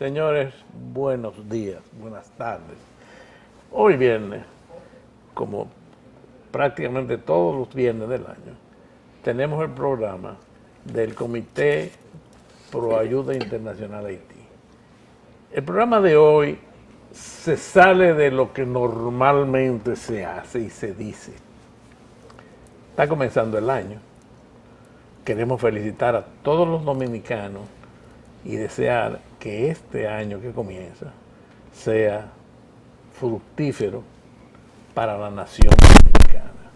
Señores, buenos días, buenas tardes. Hoy viernes, como prácticamente todos los viernes del año, tenemos el programa del Comité Pro Ayuda Internacional a Haití. El programa de hoy se sale de lo que normalmente se hace y se dice. Está comenzando el año. Queremos felicitar a todos los dominicanos y desear que este año que comienza sea fructífero para la nación dominicana,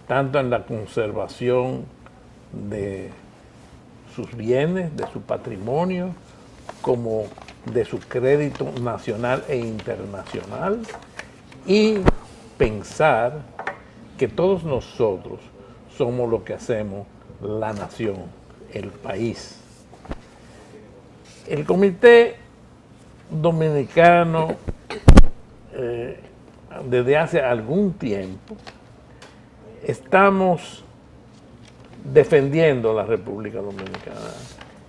tanto en la conservación de sus bienes, de su patrimonio, como de su crédito nacional e internacional, y pensar que todos nosotros somos lo que hacemos la nación, el país. El Comité Dominicano, desde hace algún tiempo, estamos defendiendo la República Dominicana.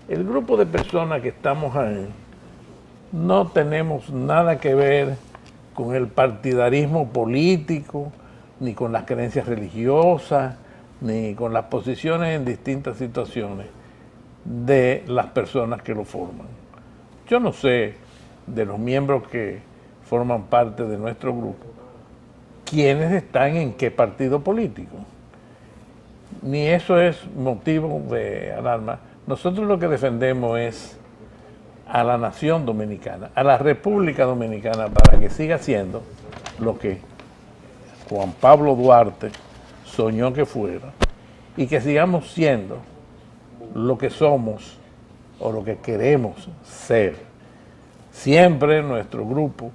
El grupo de personas que estamos ahí no tenemos nada que ver con el partidarismo político, ni con las creencias religiosas, ni con las posiciones en distintas situaciones de las personas que lo forman. Yo no sé de los miembros que forman parte de nuestro grupo quiénes están en qué partido político, ni eso es motivo de alarma. Nosotros lo que defendemos es a la nación dominicana, a la República Dominicana, para que siga siendo lo que Juan Pablo Duarte soñó que fuera, y que sigamos siendo lo que somos o lo que queremos ser. Siempre nuestro grupo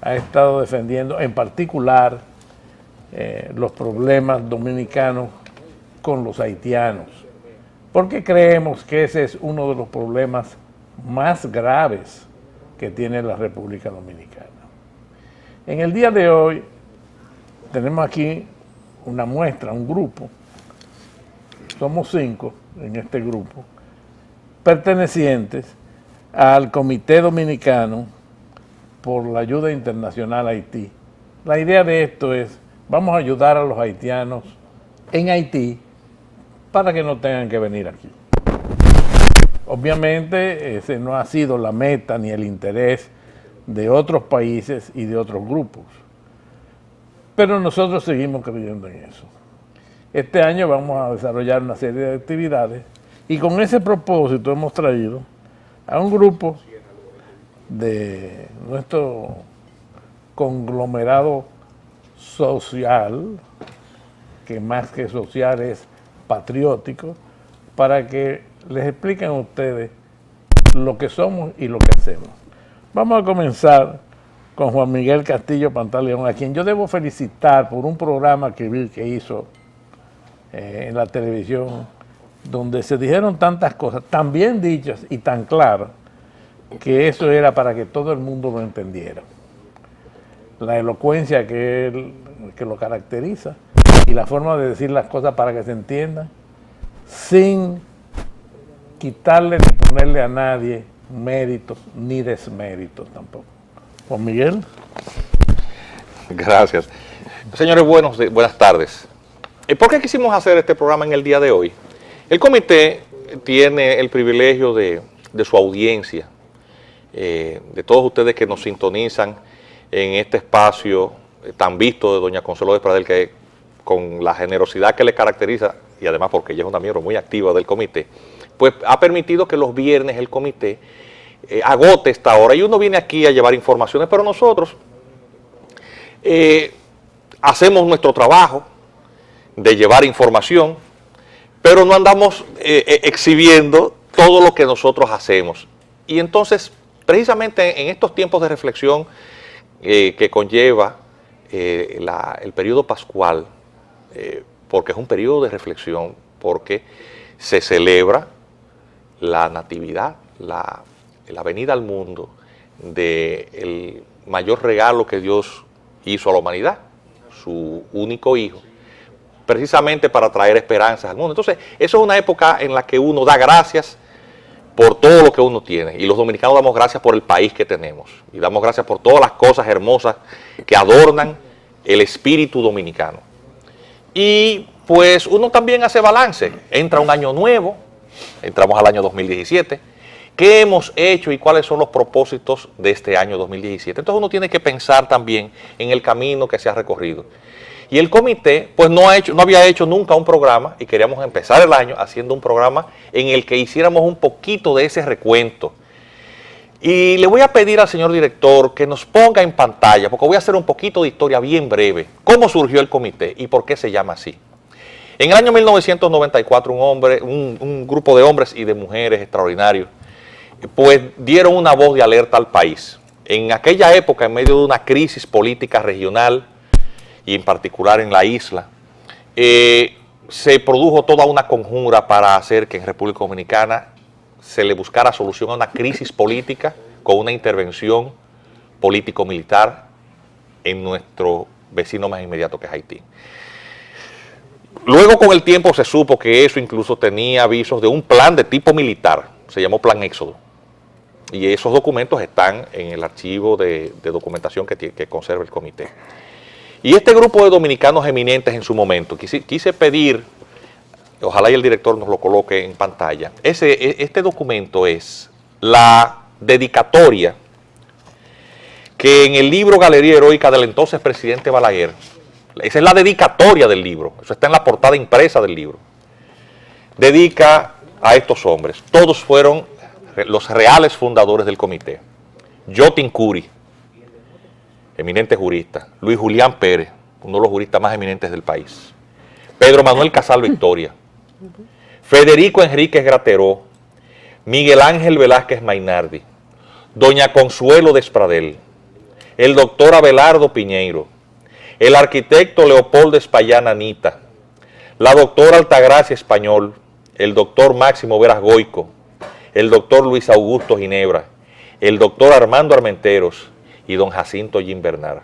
ha estado defendiendo en particular los problemas dominicanos con los haitianos, porque creemos que ese es uno de los problemas más graves que tiene la República Dominicana. En el día de hoy tenemos aquí una muestra, un grupo. Somos 5 en este grupo, pertenecientes al Comité Dominicano por la Ayuda Internacional a Haití. La idea de esto es, vamos a ayudar a los haitianos en Haití para que no tengan que venir aquí. Obviamente ese no ha sido la meta ni el interés de otros países y de otros grupos, pero nosotros seguimos creyendo en eso. Este año vamos a desarrollar una serie de actividades y con ese propósito hemos traído a un grupo de nuestro conglomerado social, que más que social es patriótico, para que les expliquen a ustedes lo que somos y lo que hacemos. Vamos a comenzar con Juan Miguel Castillo Pantaleón, a quien yo debo felicitar por un programa que vi que hizo en la televisión, donde se dijeron tantas cosas, tan bien dichas y tan claras, que eso era para que todo el mundo lo entendiera. La elocuencia que lo caracteriza y la forma de decir las cosas para que se entiendan, sin quitarle ni ponerle a nadie méritos ni desméritos tampoco. Juan Miguel. Gracias. Señores, buenas tardes. ¿Por qué quisimos hacer este programa en el día de hoy? El comité tiene el privilegio de su audiencia, de todos ustedes que nos sintonizan en este espacio tan visto de doña Consuelo Despradel, que con la generosidad que le caracteriza, y además porque ella es una miembro muy activa del comité, pues ha permitido que los viernes el comité agote esta hora y uno viene aquí a llevar informaciones, pero nosotros hacemos nuestro trabajo de llevar información, pero no andamos exhibiendo todo lo que nosotros hacemos. Y entonces, precisamente en estos tiempos de reflexión que conlleva el periodo pascual, porque es un periodo de reflexión, porque se celebra la natividad, la venida al mundo del mayor regalo que Dios hizo a la humanidad, su único hijo, precisamente para traer esperanzas al mundo. Entonces, eso es una época en la que uno da gracias por todo lo que uno tiene. Y los dominicanos damos gracias por el país que tenemos. Y damos gracias por todas las cosas hermosas que adornan el espíritu dominicano. Y pues uno también hace balance. Entra un año nuevo, entramos al año 2017. ¿Qué hemos hecho y cuáles son los propósitos de este año 2017? Entonces uno tiene que pensar también en el camino que se ha recorrido. Y el comité pues no había hecho nunca un programa y queríamos empezar el año haciendo un programa en el que hiciéramos un poquito de ese recuento. Y le voy a pedir al señor director que nos ponga en pantalla, porque voy a hacer un poquito de historia bien breve, cómo surgió el comité y por qué se llama así. En el año 1994 un grupo de hombres y de mujeres extraordinarios pues dieron una voz de alerta al país. En aquella época, en medio de una crisis política regional, y en particular en la isla, se produjo toda una conjura para hacer que en República Dominicana se le buscara solución a una crisis política con una intervención político-militar en nuestro vecino más inmediato que es Haití. Luego con el tiempo se supo que eso incluso tenía avisos de un plan de tipo militar, se llamó Plan Éxodo. Y esos documentos están en el archivo de documentación que conserva el comité. Y este grupo de dominicanos eminentes en su momento, quise pedir, ojalá y el director nos lo coloque en pantalla, este documento es la dedicatoria que en el libro Galería Heroica del entonces presidente Balaguer, esa es la dedicatoria del libro, eso está en la portada impresa del libro, dedica a estos hombres. Todos fueron los reales fundadores del comité. Yotin Curi, eminente jurista. Luis Julián Pérez, uno de los juristas más eminentes del país. Pedro Manuel Casal Victoria. Federico Enríquez Grateró. Miguel Ángel Velázquez Mainardi. Doña Consuelo Despradel. El doctor Abelardo Piñeiro. El arquitecto Leopoldo Espallán Anita. La doctora Altagracia Español. El doctor Máximo Veras Goico. El doctor Luis Augusto Ginebra, el doctor Armando Armenteros y don Jacinto Jim Bernard,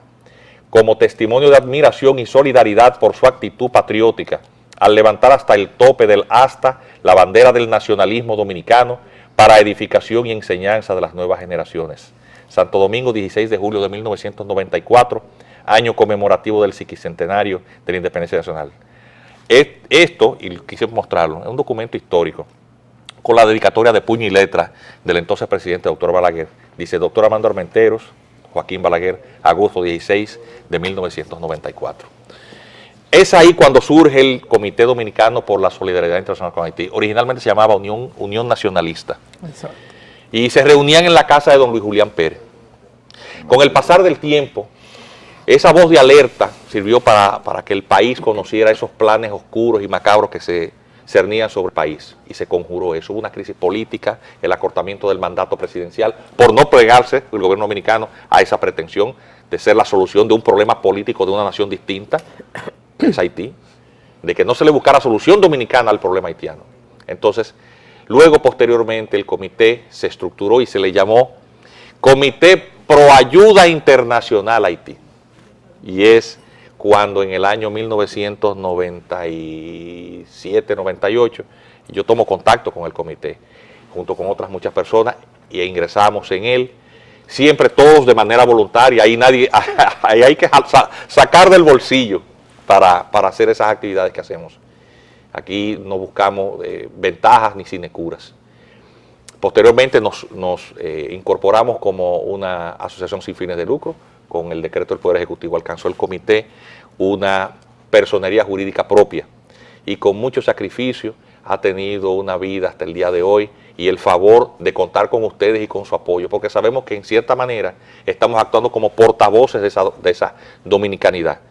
como testimonio de admiración y solidaridad por su actitud patriótica al levantar hasta el tope del asta la bandera del nacionalismo dominicano para edificación y enseñanza de las nuevas generaciones. Santo Domingo, 16 de julio de 1994, año conmemorativo del cincuentenario de la Independencia Nacional. Esto, y quise mostrarlo, es un documento histórico, con la dedicatoria de puño y letra del entonces presidente doctor Balaguer. Dice, doctor Armando Armenteros, Joaquín Balaguer, agosto 16 de 1994. Es ahí cuando surge el Comité Dominicano por la Solidaridad Internacional con Haití. Originalmente se llamaba Unión Nacionalista. Exacto. Y se reunían en la casa de don Luis Julián Pérez. Con el pasar del tiempo, esa voz de alerta sirvió para que el país conociera esos planes oscuros y macabros que se cernían sobre el país, y se conjuró eso. Hubo una crisis política, el acortamiento del mandato presidencial, por no plegarse el gobierno dominicano a esa pretensión de ser la solución de un problema político de una nación distinta, que es Haití, de que no se le buscara solución dominicana al problema haitiano. Entonces, luego, posteriormente, el comité se estructuró y se le llamó Comité Pro Ayuda Internacional Haití, y es cuando en el año 1997-98 yo tomo contacto con el comité, junto con otras muchas personas, y ingresamos en él, siempre todos de manera voluntaria, ahí hay que sacar del bolsillo para hacer esas actividades que hacemos. Aquí no buscamos ventajas ni sinecuras. Posteriormente nos incorporamos como una asociación sin fines de lucro. Con el decreto del Poder Ejecutivo alcanzó el comité una personería jurídica propia y con mucho sacrificio ha tenido una vida hasta el día de hoy y el favor de contar con ustedes y con su apoyo, porque sabemos que en cierta manera estamos actuando como portavoces de esa dominicanidad.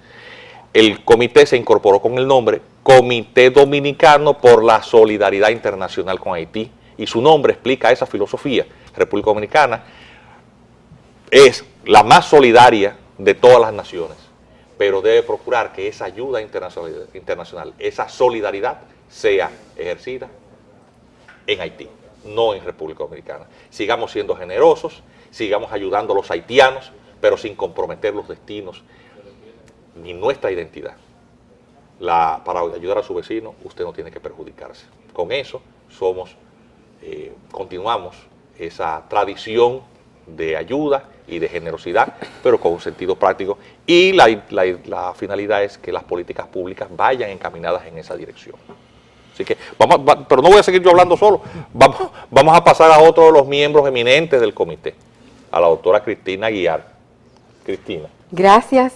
El comité se incorporó con el nombre Comité Dominicano por la Solidaridad Internacional con Haití, y su nombre explica esa filosofía. República Dominicana es la más solidaria de todas las naciones, pero debe procurar que esa ayuda internacional, esa solidaridad, sea ejercida en Haití, no en República Dominicana. Sigamos siendo generosos, sigamos ayudando a los haitianos, pero sin comprometer los destinos ni nuestra identidad. Para ayudar a su vecino, usted no tiene que perjudicarse. Con eso somos continuamos esa tradición de ayuda y de generosidad, pero con un sentido práctico. Y la finalidad es que las políticas públicas vayan encaminadas en esa dirección. Así que, pero no voy a seguir yo hablando solo. Vamos a pasar a otro de los miembros eminentes del comité, a la doctora Cristina Aguiar. Cristina. Gracias,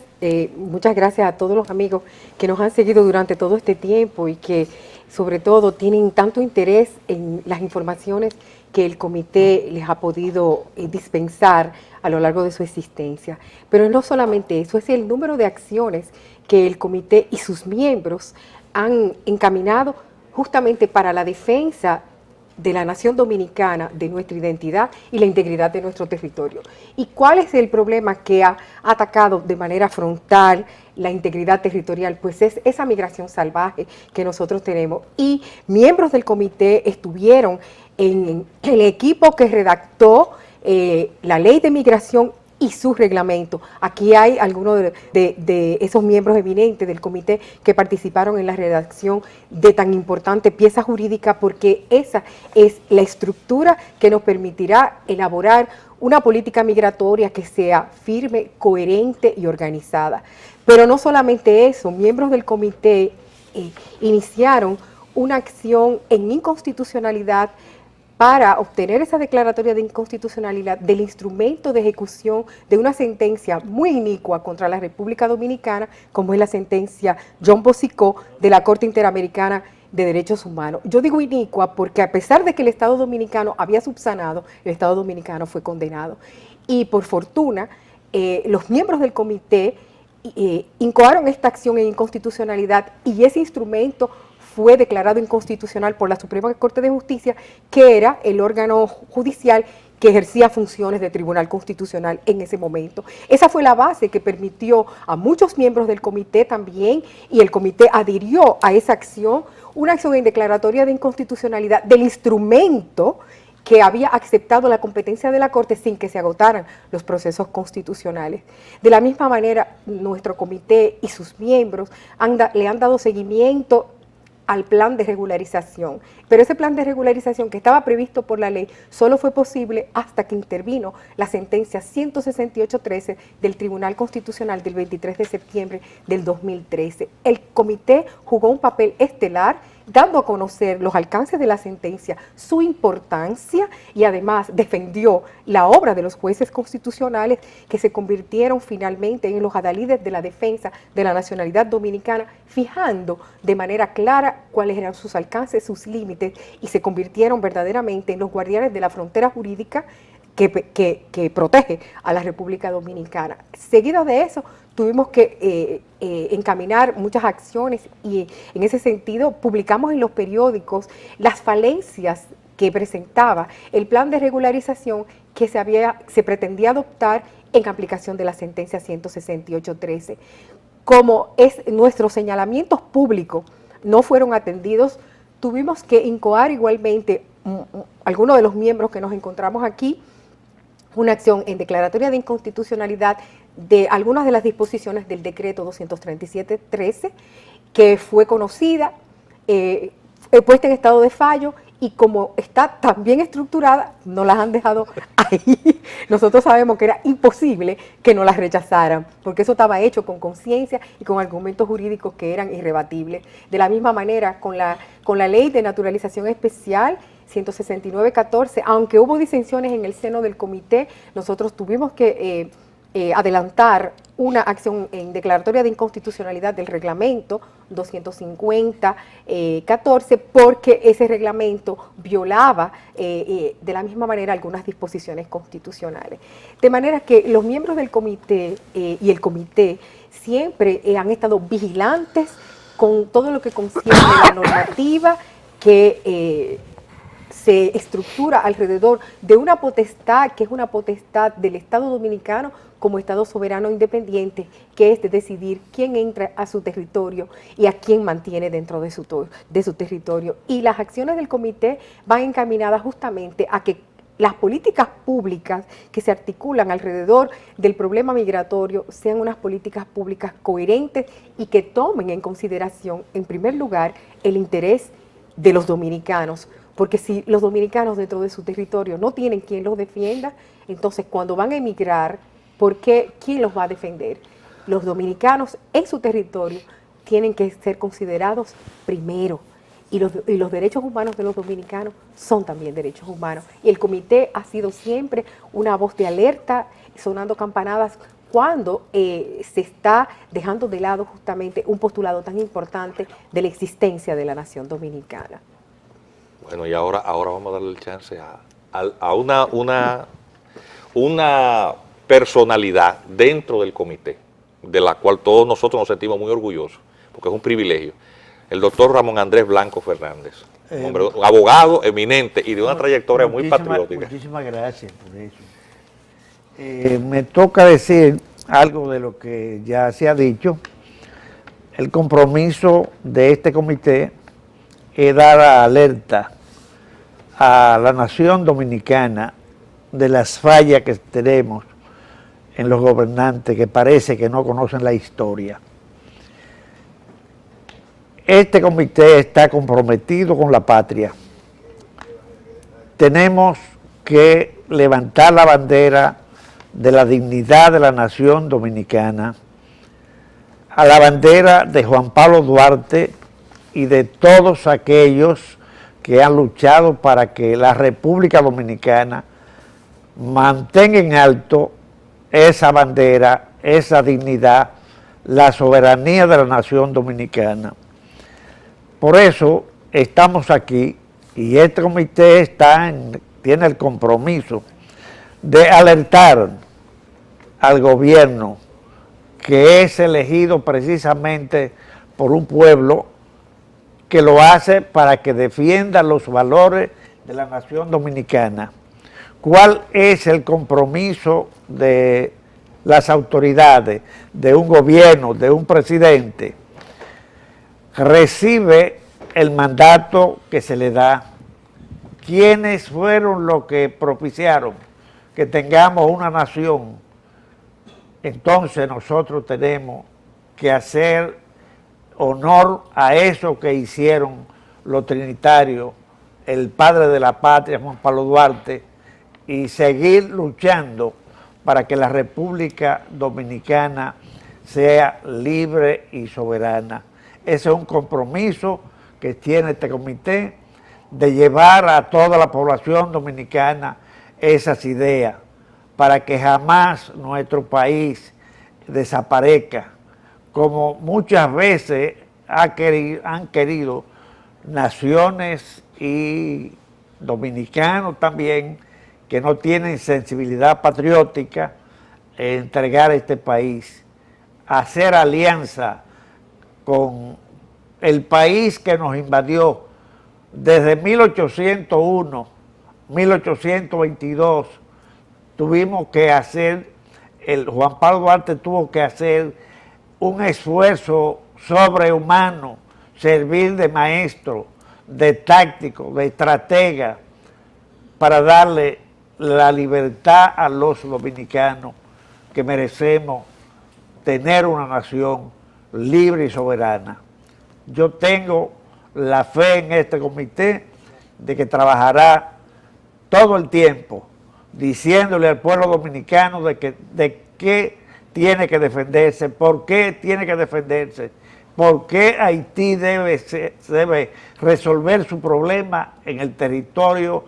muchas gracias a todos los amigos que nos han seguido durante todo este tiempo y que sobre todo tienen tanto interés en las informaciones que el comité les ha podido dispensar a lo largo de su existencia. Pero no solamente eso, es el número de acciones que el comité y sus miembros han encaminado justamente para la defensa de la nación dominicana, de nuestra identidad y la integridad de nuestro territorio. ¿Y cuál es el problema que ha atacado de manera frontal la integridad territorial? Pues es esa migración salvaje que nosotros tenemos. Y miembros del comité estuvieron en el equipo que redactó la ley de migración y su reglamento. Aquí hay algunos de esos miembros eminentes del comité que participaron en la redacción de tan importante pieza jurídica, porque esa es la estructura que nos permitirá elaborar una política migratoria que sea firme, coherente y organizada. Pero no solamente eso, miembros del comité iniciaron una acción en inconstitucionalidad para obtener esa declaratoria de inconstitucionalidad del instrumento de ejecución de una sentencia muy inicua contra la República Dominicana, como es la sentencia John Bosicó de la Corte Interamericana de Derechos Humanos. Yo digo inicua porque a pesar de que el Estado Dominicano había subsanado, el Estado Dominicano fue condenado. Y por fortuna, los miembros del comité incoaron esta acción en inconstitucionalidad y ese instrumento fue declarado inconstitucional por la Suprema Corte de Justicia, que era el órgano judicial que ejercía funciones de tribunal constitucional en ese momento. Esa fue la base que permitió a muchos miembros del comité también, y el comité adhirió a esa acción, una acción en declaratoria de inconstitucionalidad del instrumento que había aceptado la competencia de la Corte sin que se agotaran los procesos constitucionales. De la misma manera, nuestro comité y sus miembros le han dado seguimiento al plan de regularización. Pero ese plan de regularización que estaba previsto por la ley solo fue posible hasta que intervino la sentencia 168-13 del Tribunal Constitucional del 23 de septiembre del 2013. El comité jugó un papel estelar dando a conocer los alcances de la sentencia, su importancia, y además defendió la obra de los jueces constitucionales que se convirtieron finalmente en los adalides de la defensa de la nacionalidad dominicana, fijando de manera clara cuáles eran sus alcances, sus límites, y se convirtieron verdaderamente en los guardianes de la frontera jurídica que protege a la República Dominicana. Seguido de eso, tuvimos que encaminar muchas acciones y en ese sentido publicamos en los periódicos las falencias que presentaba el plan de regularización que se pretendía adoptar en aplicación de la sentencia 168-13. Como nuestros señalamientos públicos no fueron atendidos, tuvimos que incoar igualmente algunos de los miembros que nos encontramos aquí una acción en declaratoria de inconstitucionalidad de algunas de las disposiciones del decreto 237-13, que fue conocida, puesta en estado de fallo, y como está tan bien estructurada, no las han dejado ahí. Nosotros sabemos que era imposible que no las rechazaran, porque eso estaba hecho con conciencia y con argumentos jurídicos que eran irrebatibles. De la misma manera, con la ley de naturalización especial, 169-14, aunque hubo disensiones en el seno del comité, nosotros tuvimos que adelantar una acción en declaratoria de inconstitucionalidad del reglamento 250-14, porque ese reglamento violaba de la misma manera algunas disposiciones constitucionales. De manera que los miembros del comité y el comité siempre han estado vigilantes con todo lo que concierne la normativa que se estructura alrededor de una potestad que es una potestad del Estado Dominicano como Estado soberano independiente, que es de decidir quién entra a su territorio y a quién mantiene dentro de su territorio. Y las acciones del comité van encaminadas justamente a que las políticas públicas que se articulan alrededor del problema migratorio sean unas políticas públicas coherentes y que tomen en consideración, en primer lugar, el interés de los dominicanos, porque si los dominicanos dentro de su territorio no tienen quien los defienda, entonces cuando van a emigrar, ¿quién los va a defender? Los dominicanos en su territorio tienen que ser considerados primero. Y los derechos humanos de los dominicanos son también derechos humanos. Y el comité ha sido siempre una voz de alerta, sonando campanadas cuando se está dejando de lado justamente un postulado tan importante de la existencia de la nación dominicana. Bueno, y ahora vamos a darle el chance a una personalidad dentro del comité, de la cual todos nosotros nos sentimos muy orgullosos, porque es un privilegio. El doctor Ramón Andrés Blanco Fernández, un abogado eminente y de una trayectoria muy patriótica. Muchísimas gracias por eso. Me toca decir algo de lo que ya se ha dicho. El compromiso de este comité es dar alerta a la nación dominicana de las fallas que tenemos en los gobernantes que parece que no conocen la historia. Este comité está comprometido con la patria. Tenemos que levantar la bandera de la dignidad de la nación dominicana, a la bandera de Juan Pablo Duarte y de todos aquellos que han luchado para que la República Dominicana mantenga en alto esa bandera, esa dignidad, la soberanía de la nación dominicana. Por eso estamos aquí y este comité tiene el compromiso de alertar al gobierno que es elegido precisamente por un pueblo que lo hace para que defienda los valores de la nación dominicana. ¿Cuál es el compromiso de las autoridades, de un gobierno, de un presidente? Recibe el mandato que se le da. ¿Quiénes fueron los que propiciaron que tengamos una nación? Entonces nosotros tenemos que hacer honor a eso que hicieron los trinitarios, el padre de la patria, Juan Pablo Duarte, y seguir luchando para que la República Dominicana sea libre y soberana. Ese es un compromiso que tiene este comité de llevar a toda la población dominicana esas ideas para que jamás nuestro país desaparezca, como muchas veces han querido naciones y dominicanos también que no tienen sensibilidad patriótica, entregar este país, hacer alianza con el país que nos invadió desde 1801, 1822, tuvimos que hacer, Juan Pablo Duarte tuvo que hacer un esfuerzo sobrehumano, servir de maestro, de táctico, de estratega, para darle la libertad a los dominicanos que merecemos tener una nación libre y soberana. Yo tengo la fe en este comité de que trabajará todo el tiempo diciéndole al pueblo dominicano de qué tiene que defenderse, por qué tiene que defenderse, por qué Haití debe resolver su problema en el territorio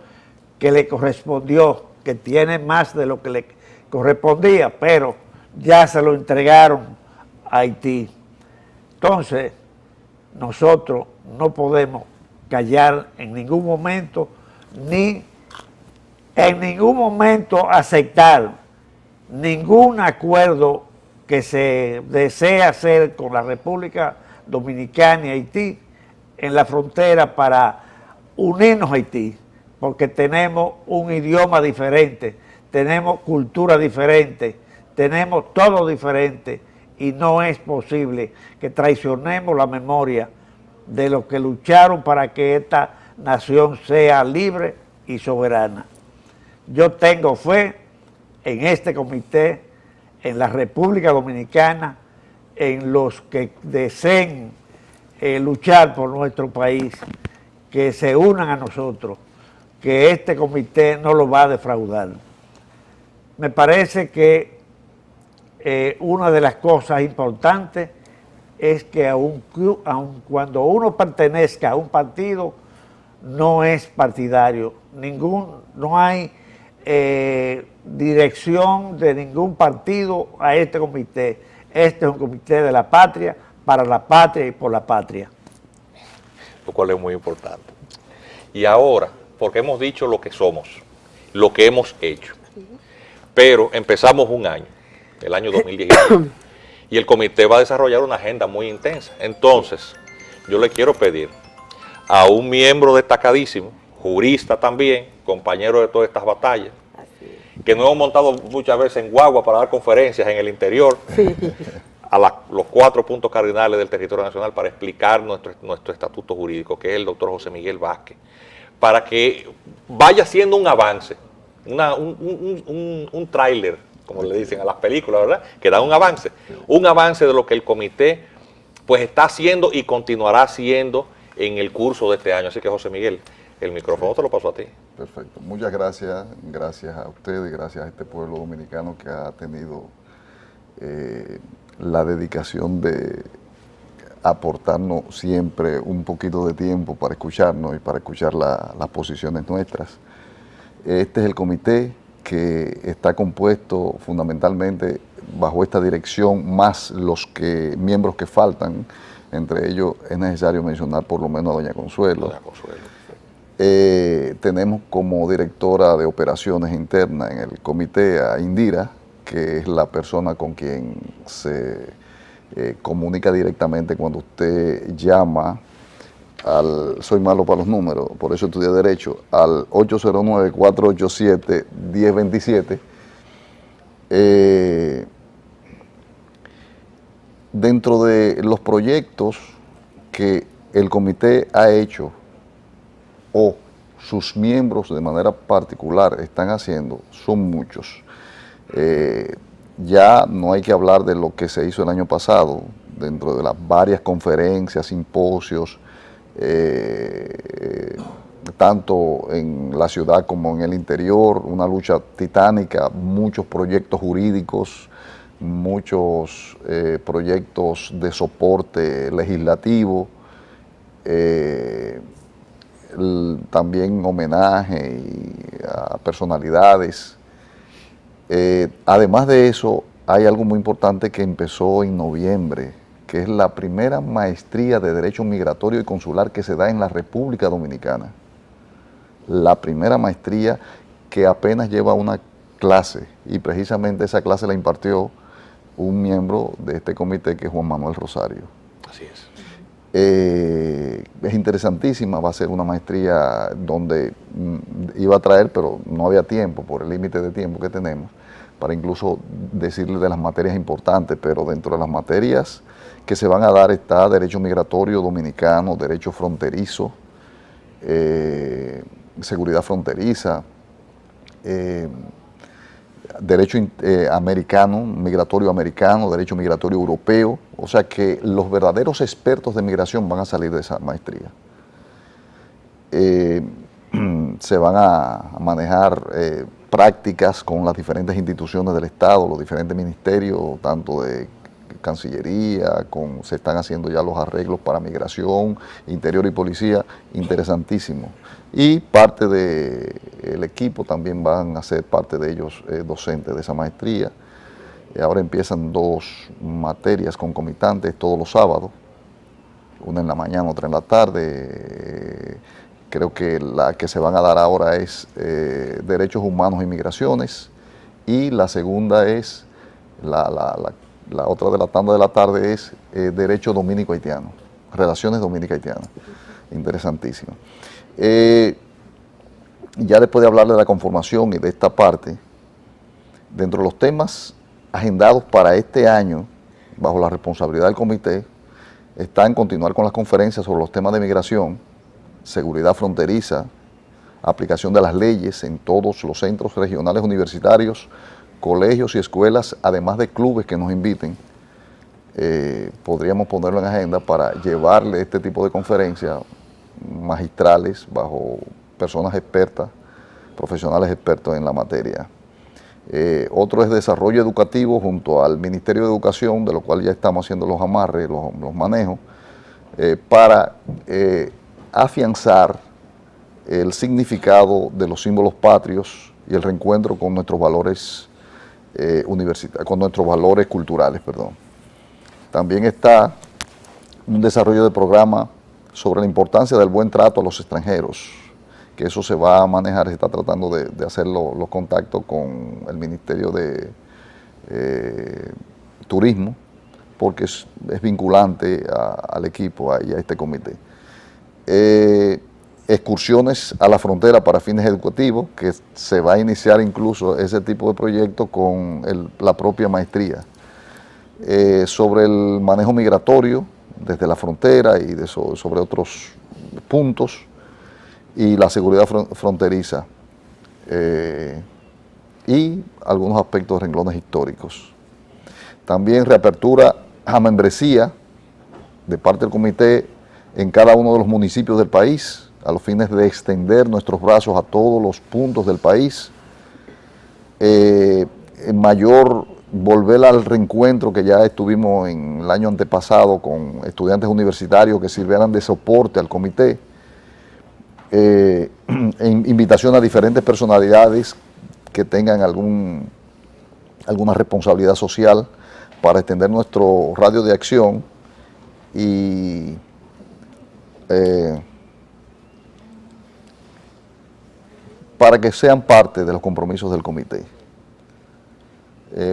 que le correspondió, que tiene más de lo que le correspondía, pero ya se lo entregaron a Haití. Entonces, nosotros no podemos callar en ningún momento, ni en ningún momento aceptar ningún acuerdo que se desea hacer con la República Dominicana y Haití en la frontera para unirnos a Haití, porque tenemos un idioma diferente, tenemos cultura diferente, tenemos todo diferente y no es posible que traicionemos la memoria de los que lucharon para que esta nación sea libre y soberana. Yo tengo fe en este comité, en la República Dominicana, en los que deseen luchar por nuestro país que se unan a nosotros, que este comité no lo va a defraudar. Me parece que una de las cosas importantes es que aun cuando uno pertenezca a un partido, no es partidario. No hay dirección de ningún partido a este comité. Este es un comité de la patria, para la patria y por la patria. Lo cual es muy importante. Y ahora, porque hemos dicho lo que somos, lo que hemos hecho, pero empezamos un año, el año 2019, y el comité va a desarrollar una agenda muy intensa. Entonces, yo le quiero pedir a un miembro destacadísimo, jurista también, compañero de todas estas batallas, que nos hemos montado muchas veces en guagua para dar conferencias en el interior, Sí. a los 4 puntos cardinales del territorio nacional para explicar nuestro estatuto jurídico, que es el doctor José Miguel Vázquez, para que vaya siendo un avance, un tráiler, como le dicen a las películas, ¿verdad? Que da un avance de lo que el comité pues está haciendo y continuará haciendo en el curso de este año. Así que, José Miguel, el micrófono te lo paso a ti. Perfecto. Muchas gracias. Gracias a ustedes, gracias a este pueblo dominicano que ha tenido la dedicación de aportarnos siempre un poquito de tiempo para escucharnos y para escuchar las posiciones nuestras. Este es el comité que está compuesto fundamentalmente bajo esta dirección, más los miembros que faltan. Entre ellos es necesario mencionar por lo menos a doña Consuelo. Doña Consuelo. Tenemos como directora de operaciones internas en el comité a Indira, que es la persona con quien se comunica directamente cuando usted llama soy malo para los números, por eso estudié Derecho, al 809-487-1027. Dentro de los proyectos que el comité ha hecho o sus miembros de manera particular están haciendo, son muchos. Ya no hay que hablar de lo que se hizo el año pasado, dentro de las varias conferencias, simposios, tanto en la ciudad como en el interior, una lucha titánica, muchos proyectos jurídicos, muchos proyectos de soporte legislativo, también homenaje a personalidades. Además de eso, hay algo muy importante que empezó en noviembre, que es la primera maestría de Derecho Migratorio y Consular que se da en la República Dominicana. La primera maestría que apenas lleva una clase, y precisamente esa clase la impartió un miembro de este comité, que es Juan Manuel Rosario. Así es. Es interesantísima, va a ser una maestría donde iba a traer, pero no había tiempo por el límite de tiempo que tenemos, para incluso decirle de las materias importantes, pero dentro de las materias que se van a dar está Derecho Migratorio Dominicano, Derecho Fronterizo, Seguridad Fronteriza, Derecho americano, migratorio americano, Derecho Migratorio Europeo, o sea que los verdaderos expertos de migración van a salir de esa maestría. Se van a manejar prácticas con las diferentes instituciones del Estado, los diferentes ministerios, tanto de Cancillería, se están haciendo ya los arreglos para migración, interior y policía, interesantísimo. Y parte del equipo también van a ser parte de ellos docentes de esa maestría. Ahora empiezan 2 materias concomitantes todos los sábados, una en la mañana, otra en la tarde. Creo que la que se van a dar ahora es Derechos Humanos y Migraciones, y la segunda es, la otra de la tanda de la tarde es Derecho Dominico-Haitiano, Relaciones Dominico-Haitianas. Interesantísimo. Ya después de hablarle de la conformación y de esta parte, dentro de los temas agendados para este año, bajo la responsabilidad del comité, están continuar con las conferencias sobre los temas de migración, seguridad fronteriza, aplicación de las leyes en todos los centros regionales universitarios, colegios y escuelas, además de clubes que nos inviten. Podríamos ponerlo en agenda para llevarle este tipo de conferencia magistrales, bajo personas expertas, profesionales expertos en la materia. Otro es desarrollo educativo junto al Ministerio de Educación, de lo cual ya estamos haciendo los amarres, los manejos, para afianzar el significado de los símbolos patrios y el reencuentro con nuestros valores con nuestros valores culturales, perdón. También está un desarrollo de programa sobre la importancia del buen trato a los extranjeros, que eso se va a manejar, se está tratando de hacer los contactos con el Ministerio de Turismo, porque es vinculante al equipo y a este comité. Excursiones a la frontera para fines educativos, que se va a iniciar incluso ese tipo de proyecto con la propia maestría. Sobre el manejo migratorio desde la frontera y sobre otros puntos, y la seguridad fronteriza, y algunos aspectos de renglones históricos. También reapertura a membresía de parte del comité en cada uno de los municipios del país, a los fines de extender nuestros brazos a todos los puntos del país. Mayor volver al reencuentro que ya estuvimos en el año antepasado con estudiantes universitarios que sirvieran de soporte al comité. Invitación a diferentes personalidades que tengan alguna responsabilidad social para extender nuestro radio de acción y para que sean parte de los compromisos del comité.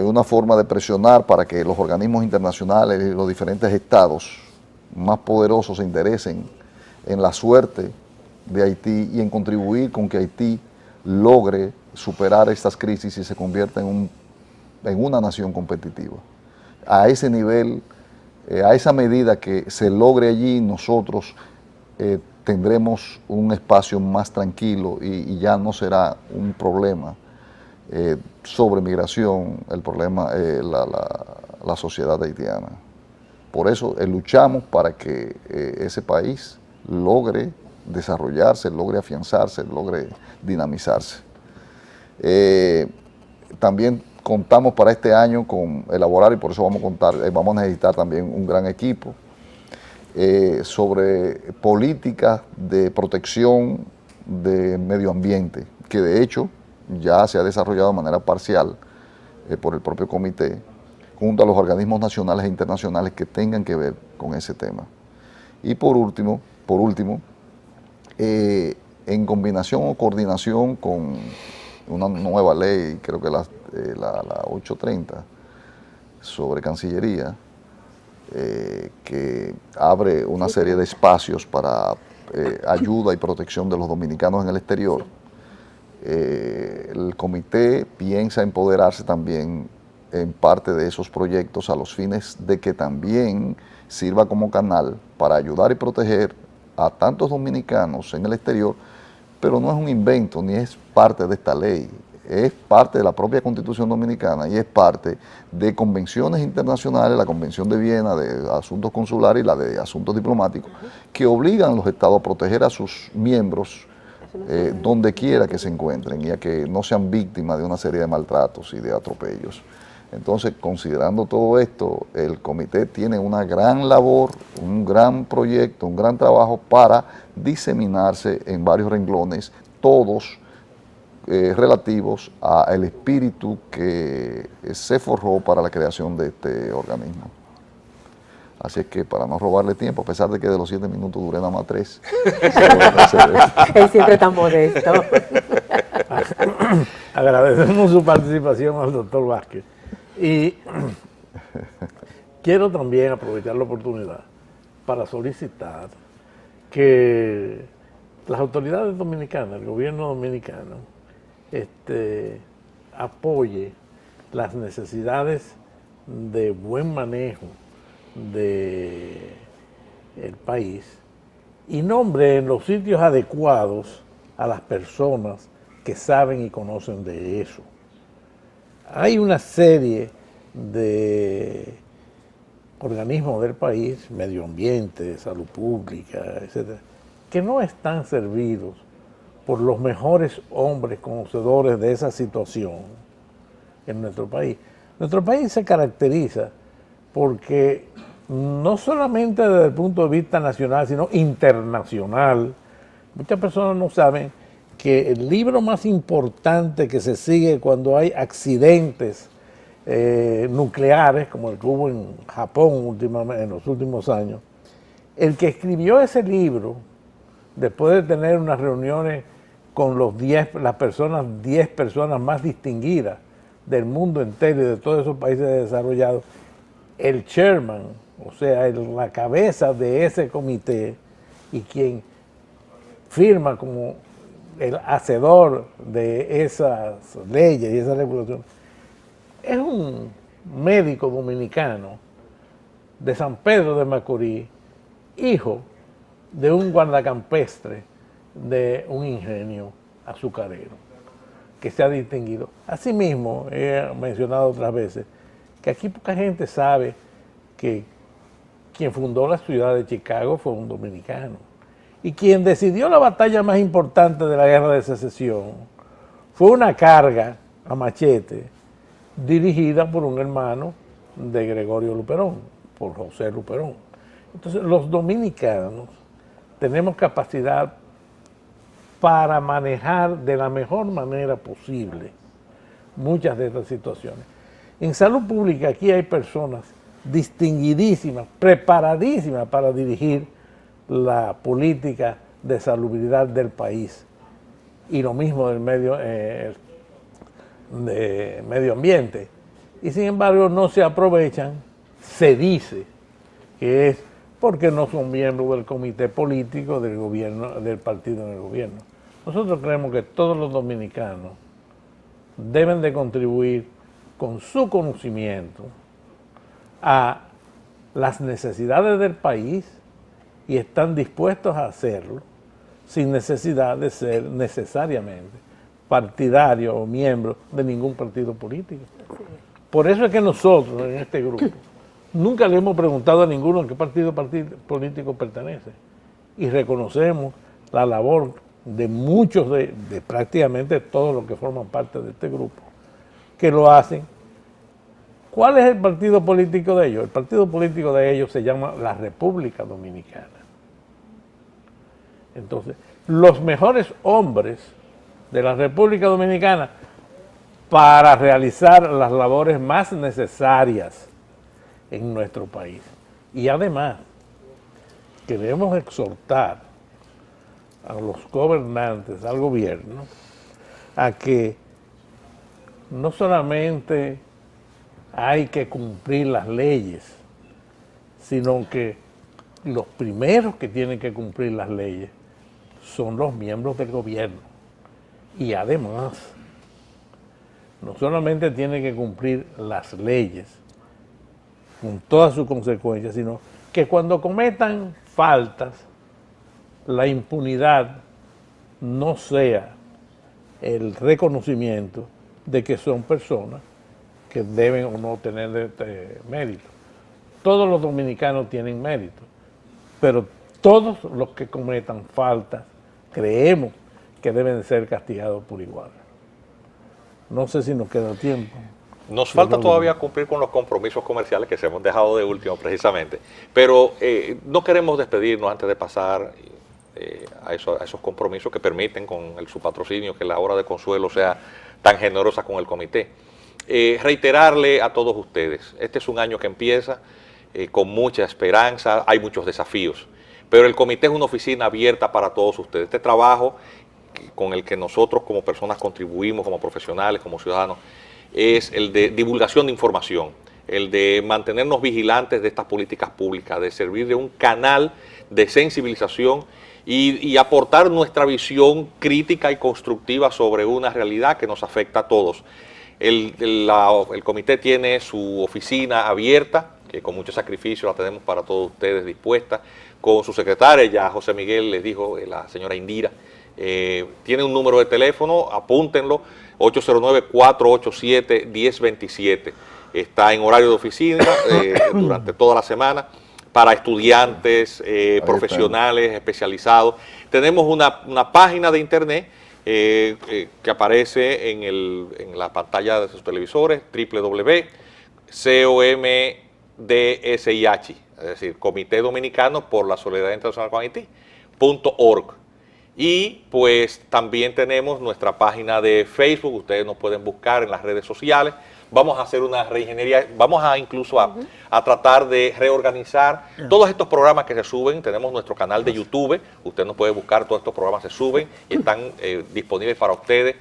Una forma de presionar para que los organismos internacionales y los diferentes estados más poderosos se interesen en la suerte de Haití y en contribuir con que Haití logre superar estas crisis y se convierta en una nación competitiva. A ese nivel, a esa medida que se logre allí, nosotros tendremos un espacio más tranquilo y ya no será un problema sobre migración, el problema, la sociedad haitiana. Por eso luchamos para que ese país logre desarrollarse, logre afianzarse, logre dinamizarse. También contamos para este año con elaborar, y por eso vamos a necesitar también un gran equipo, sobre políticas de protección de medio ambiente, que de hecho ya se ha desarrollado de manera parcial por el propio comité, junto a los organismos nacionales e internacionales que tengan que ver con ese tema. Y por último, en combinación o coordinación con una nueva ley, creo que la 830, sobre Cancillería, que abre una serie de espacios para ayuda y protección de los dominicanos en el exterior. El comité piensa empoderarse también en parte de esos proyectos a los fines de que también sirva como canal para ayudar y proteger a tantos dominicanos en el exterior, pero no es un invento ni es parte de esta ley, es parte de la propia Constitución Dominicana y es parte de convenciones internacionales, la Convención de Viena de Asuntos Consulares y la de Asuntos Diplomáticos, que obligan a los estados a proteger a sus miembros donde quiera que se encuentren y a que no sean víctimas de una serie de maltratos y de atropellos. Entonces, considerando todo esto, el comité tiene una gran labor, un gran proyecto, un gran trabajo para diseminarse en varios renglones, todos relativos al espíritu que se forjó para la creación de este organismo. Así es que, para no robarle tiempo, a pesar de que de los 7 minutos duré nada más 3. Él siempre tan modesto. Agradecemos su participación al doctor Vázquez. Y quiero también aprovechar la oportunidad para solicitar que las autoridades dominicanas, el gobierno dominicano, apoye las necesidades de buen manejo del país y nombre en los sitios adecuados a las personas que saben y conocen de eso. Hay una serie de organismos del país, medio ambiente, salud pública, etcétera, que no están servidos por los mejores hombres conocedores de esa situación en nuestro país. Nuestro país se caracteriza porque no solamente desde el punto de vista nacional, sino internacional, muchas personas no saben que el libro más importante que se sigue cuando hay accidentes nucleares, como el que hubo en Japón en los últimos años, el que escribió ese libro, después de tener unas reuniones con las 10 personas más distinguidas del mundo entero y de todos esos países desarrollados, el chairman, o sea, la cabeza de ese comité y quien firma como el hacedor de esas leyes y esas regulaciones, es un médico dominicano de San Pedro de Macorís, hijo de un guardacampestre de un ingenio azucarero que se ha distinguido. Asimismo, he mencionado otras veces que aquí poca gente sabe que quien fundó la ciudad de Chicago fue un dominicano y quien decidió la batalla más importante de la Guerra de Secesión fue una carga a machete dirigida por un hermano de Gregorio Luperón, por José Luperón. Entonces, los dominicanos tenemos capacidad para manejar de la mejor manera posible muchas de estas situaciones. En salud pública aquí hay personas distinguidísimas, preparadísimas para dirigir la política de salubridad del país y lo mismo del medio ambiente. Y sin embargo no se aprovechan, se dice que es porque no son miembros del comité político del gobierno, del partido en el gobierno. Nosotros creemos que todos los dominicanos deben de contribuir con su conocimiento a las necesidades del país y están dispuestos a hacerlo sin necesidad de ser necesariamente partidario o miembro de ningún partido político. Por eso es que nosotros en este grupo nunca le hemos preguntado a ninguno a qué partido político pertenece y reconocemos la labor de muchos, de prácticamente todos los que forman parte de este grupo, que lo hacen. ¿Cuál es el partido político de ellos? El partido político de ellos se llama la República Dominicana. Entonces, los mejores hombres de la República Dominicana para realizar las labores más necesarias en nuestro país. Y además, queremos exhortar a los gobernantes, al gobierno, a que no solamente hay que cumplir las leyes, sino que los primeros que tienen que cumplir las leyes son los miembros del gobierno. Y además, no solamente tienen que cumplir las leyes con todas sus consecuencias, sino que cuando cometan faltas, la impunidad no sea el reconocimiento de que son personas que deben o no tener mérito. Todos los dominicanos tienen mérito, pero todos los que cometan faltas creemos que deben ser castigados por igual. No sé si nos queda tiempo. Nos falta todavía cumplir con los compromisos comerciales que se hemos dejado de último precisamente, pero no queremos despedirnos antes de pasar a esos compromisos que permiten con su patrocinio que la hora de consuelo sea tan generosa con el comité. Reiterarle a todos ustedes, este es un año que empieza con mucha esperanza, hay muchos desafíos, pero el comité es una oficina abierta para todos ustedes. Este trabajo con el que nosotros como personas contribuimos, como profesionales, como ciudadanos, es el de divulgación de información, el de mantenernos vigilantes de estas políticas públicas, de servir de un canal de sensibilización y aportar nuestra visión crítica y constructiva sobre una realidad que nos afecta a todos. El comité tiene su oficina abierta, que con mucho sacrificio la tenemos para todos ustedes dispuesta, con su secretaria, ya José Miguel les dijo, la señora Indira, tiene un número de teléfono, apúntenlo, 809-487-1027. Está en horario de oficina durante toda la semana para estudiantes, profesionales, especializados. Tenemos una página de internet que aparece en la pantalla de sus televisores, www.comdSIH, es decir, Comité Dominicano por la Solidaridad Internacional con Haití.org. Y pues también tenemos nuestra página de Facebook, ustedes nos pueden buscar en las redes sociales. Vamos a hacer una reingeniería, vamos a incluso a tratar de reorganizar todos estos programas que se suben. Tenemos nuestro canal de YouTube, usted nos puede buscar, todos estos programas se suben y están disponibles para ustedes.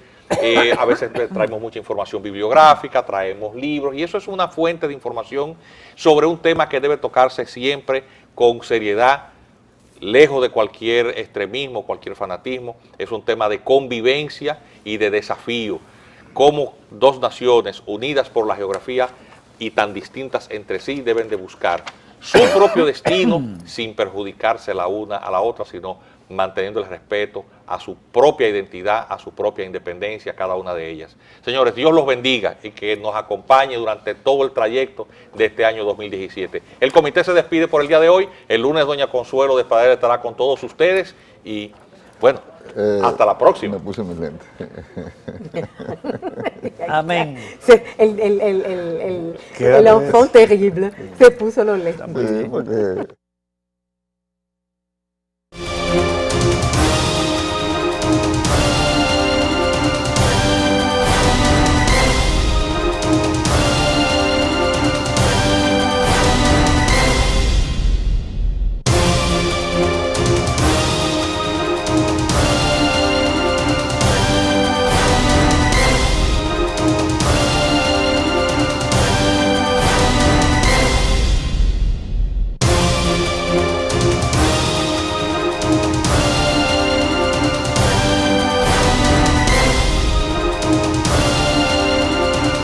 A veces traemos mucha información bibliográfica, traemos libros y eso es una fuente de información sobre un tema que debe tocarse siempre con seriedad, lejos de cualquier extremismo, cualquier fanatismo. Es un tema de convivencia y de desafío. Cómo dos naciones unidas por la geografía y tan distintas entre sí deben de buscar su propio destino sin perjudicarse la una a la otra, sino manteniendo el respeto a su propia identidad, a su propia independencia, cada una de ellas. Señores, Dios los bendiga y que nos acompañe durante todo el trayecto de este año 2017. El comité se despide por el día de hoy. El lunes doña Consuelo de Espader estará con todos ustedes y bueno, hasta la próxima. Me puse mis lentes. Amén. El enfant terrible se puso los lentes. Sí, porque